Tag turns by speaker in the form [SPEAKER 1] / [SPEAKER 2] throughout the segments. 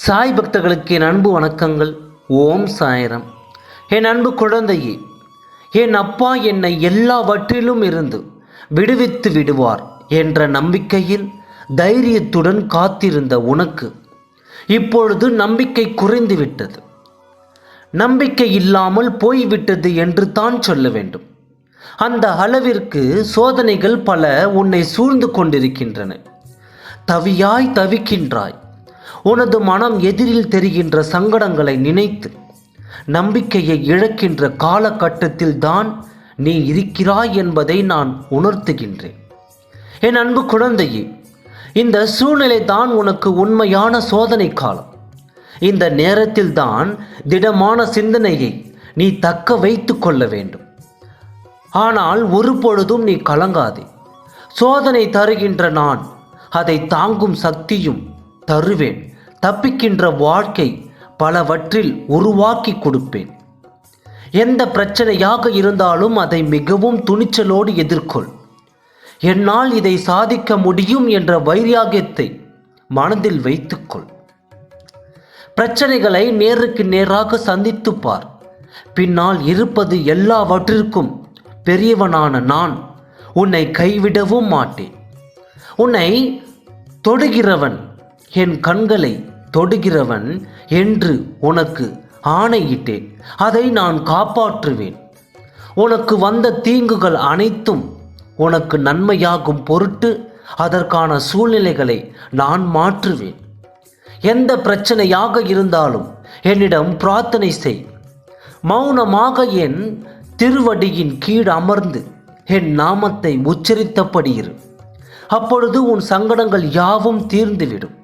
[SPEAKER 1] சாய் பக்தர்களுக்கு என் அன்பு வணக்கங்கள். ஓம் சாய்ராம். என் அன்பு குழந்தையே, என் அப்பா என்னை எல்லாவற்றிலும் இருந்து விடுவித்து விடுவார் என்ற நம்பிக்கையில் தைரியத்துடன் காத்திருந்த உனக்கு இப்பொழுது நம்பிக்கை குறைந்துவிட்டது. நம்பிக்கை இல்லாமல் போய்விட்டது என்று தான் சொல்ல வேண்டும். அந்த அளவிற்கு சோதனைகள் பல உன்னை சூழ்ந்து கொண்டிருக்கின்றன. தவியாய் தவிக்கின்றாய். உனது மனம் எதிரில் தெரிகின்ற சங்கடங்களை நினைத்து நம்பிக்கையை இழக்கின்ற காலகட்டத்தில் தான் நீ இருக்கிறாய் என்பதை நான் உணர்த்துகின்றேன். என் அன்பு குழந்தையே, இந்த சூழ்நிலை தான் உனக்கு உண்மையான சோதனை காலம். இந்த நேரத்தில் தான் திடமான சிந்தனையை நீ தக்க வைத்து கொள்ள வேண்டும். ஆனால் ஒரு பொழுதும் நீ கலங்காதே. சோதனை தருகின்ற நான் அதை தாங்கும் சக்தியும் தருவேன். தப்பிக்கின்ற வாழ்க்கை பலவற்றில் உருவாக்கி கொடுப்பேன். எந்த பிரச்சனையாக இருந்தாலும் அதை மிகவும் துணிச்சலோடு எதிர்கொள். என்னால் இதை சாதிக்க முடியும் என்ற வைராகியத்தை மனதில் வைத்துக்கொள். பிரச்சனைகளை நேருக்கு நேராக சந்தித்து பார். பின்னால் இருப்பது எல்லாவற்றிற்கும் பெரியவனான நான் உன்னை கைவிடவும் மாட்டேன். உன்னை தொடுகிறவன், என் கண்களை தொடுகிறவன் என்று உனக்கு ஆணையிட்டேன். அதை நான் காப்பாற்றுவேன். உனக்கு வந்த தீங்குகள் அனைத்தும் உனக்கு நன்மையாகும் பொருட்டு அதற்கான சூழ்நிலைகளை நான் மாற்றுவேன். எந்த பிரச்சனையாக இருந்தாலும் என்னிடம் பிரார்த்தனை செய். மௌனமாக என் திருவடியின் கீழ் அமர்ந்து என் நாமத்தை உச்சரித்தபடி இரு. அப்பொழுது உன் சங்கடங்கள் யாவும் தீர்ந்துவிடும்.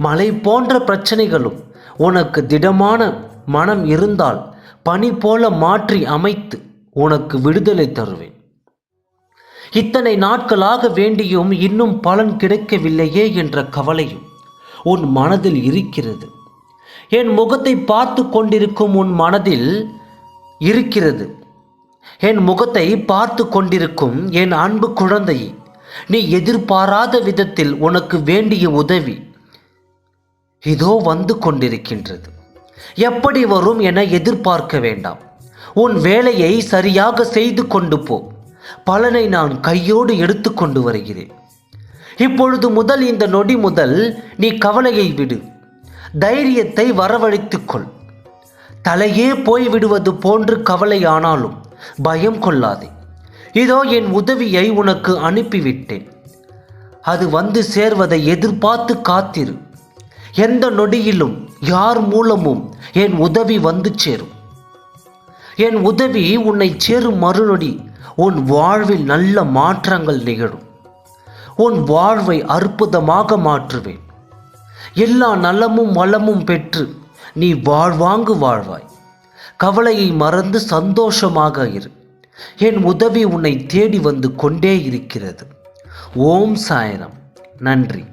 [SPEAKER 1] மலை போன்ற பிரச்சனைகளும் உனக்கு திடமான மனம் இருந்தால் பனி போல மாற்றி அமைத்து உனக்கு விடுதலை தருவேன். இத்தனை நாட்களாக வேண்டியும் இன்னும் பலன் கிடைக்கவில்லையே என்ற கவலையும் உன் மனதில் இருக்கிறது. என் முகத்தை பார்த்து கொண்டிருக்கும் உன் மனதில் இருக்கிறது. என் முகத்தை பார்த்து கொண்டிருக்கும் என் அன்பு குழந்தையை, நீ எதிர்பாராத விதத்தில் உனக்கு வேண்டிய உதவி இதோ வந்து கொண்டிருக்கின்றது. எப்படி வரும் என எதிர்பார்க்க வேண்டாம். உன் வேலையை சரியாக செய்து கொண்டு போ. பலனை நான் கையோடு எடுத்து கொண்டு வருகிறேன். இப்பொழுது முதல், இந்த நொடி முதல் நீ கவலையை விடு. தைரியத்தை வரவழைத்துக்கொள். தலையே போய்விடுவது போன்று கவலையானாலும் பயம் கொள்ளாதே. இதோ என் உதவியை உனக்கு அனுப்பிவிட்டேன். அது வந்து சேர்வதை எதிர்பார்த்து காத்திரு. எந்த நொடியிலும் யார் மூலமும் என் உதவி வந்து சேரும். என் உதவி உன்னை சேரும் மறுநொடி உன் வாழ்வில் நல்ல மாற்றங்கள் நிகழும். உன் வாழ்வை அற்புதமாக மாற்றுவேன். எல்லா நலமும் வளமும் பெற்று நீ வாழ்வாங்கு வாழ்வாய். கவலையை மறந்து சந்தோஷமாக இரு. என் உதவி உன்னை தேடி வந்து கொண்டே இருக்கிறது. ஓம் சாய்ராம். நன்றி.